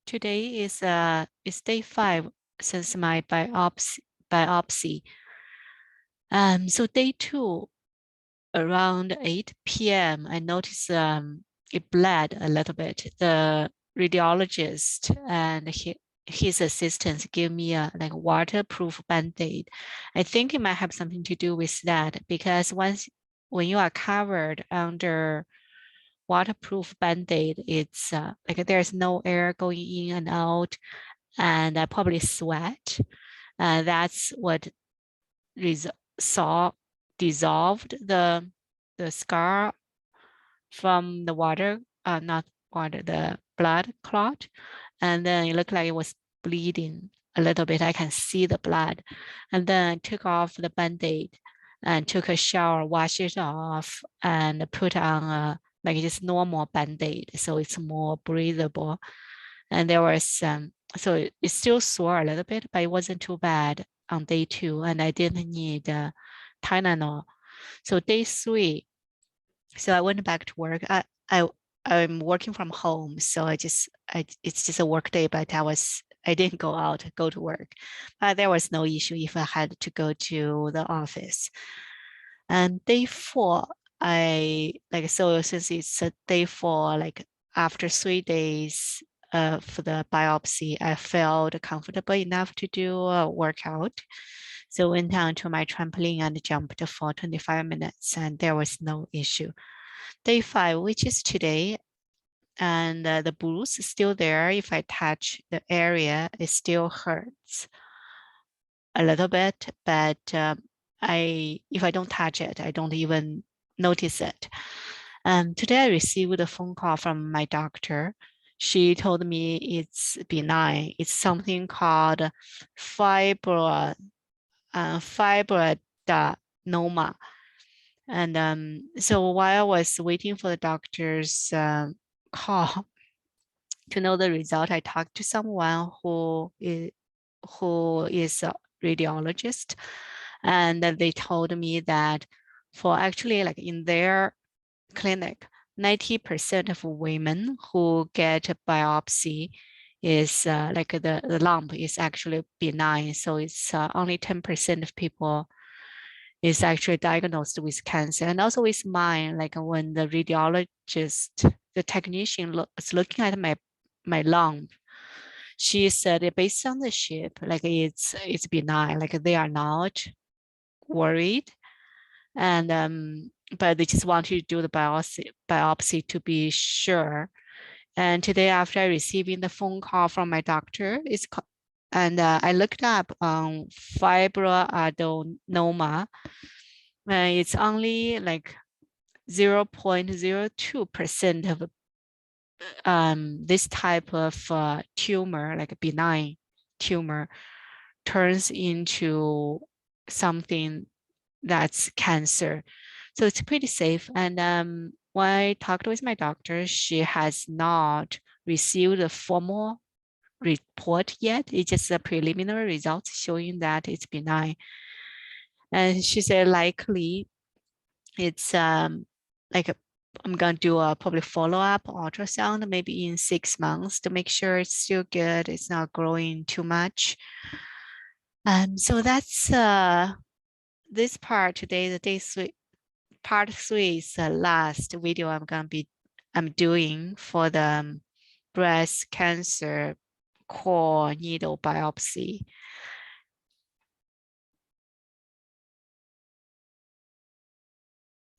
Today is day 5 since my biopsy. So day 2, around 8 p.m., I noticed it bled a little bit. The radiologist and his assistants gave me a like waterproof band-aid. I think it might have something to do with that because when you are covered under waterproof band-aid, it's like there's no air going in and out, and I probably sweat. That's what res saw dissolved the scar from the water, not water, the blood clot, and then it looked like it was bleeding a little bit. I can see the blood, and then I took off the band-aid and took a shower, washed it off, and put on a like just normal band-aid, so it's more breathable. And there was some, so it's still sore a little bit, but it wasn't too bad on day 2, and I didn't need Tylenol. So day 3, so I went back to work. I'm working from home, so it's just a work day, but I didn't go to work. But there was no issue if I had to go to the office. And day 4, I like so since it's a day 4, like after 3 days for the biopsy, I felt comfortable enough to do a workout. So went down to my trampoline and jumped for 25 minutes, and there was no issue. Day 5, which is today, and the bruise is still there. If I touch the area, it still hurts a little bit, but if I don't touch it, I don't even notice it. Today I received a phone call from my doctor. She told me it's benign. It's something called fibroadenoma. And so while I was waiting for the doctor's call to know the result, I talked to someone who is a radiologist, and they told me that for actually like in their clinic, 90% of women who get a biopsy is like the lump is actually benign. So it's only 10% of people is actually diagnosed with cancer. And also with mine, like when the radiologist, the technician is looking at my lung, she said based on the shape, like it's benign, like they are not worried. And but they just want to do the biopsy to be sure. And today, after receiving the phone call from my doctor, and I looked up on fibroadenoma. It's only like 0.02% of this type of tumor, like a benign tumor, turns into something that's cancer. So it's pretty safe. And when I talked with my doctor, she has not received a formal report yet. It's just a preliminary results showing that it's benign. And she said likely it's like I'm gonna do a probably follow-up ultrasound maybe in 6 months to make sure it's still good, it's not growing too much. So that's this part today, the day 3. Part 3 is the last video I'm doing for the breast cancer core needle biopsy.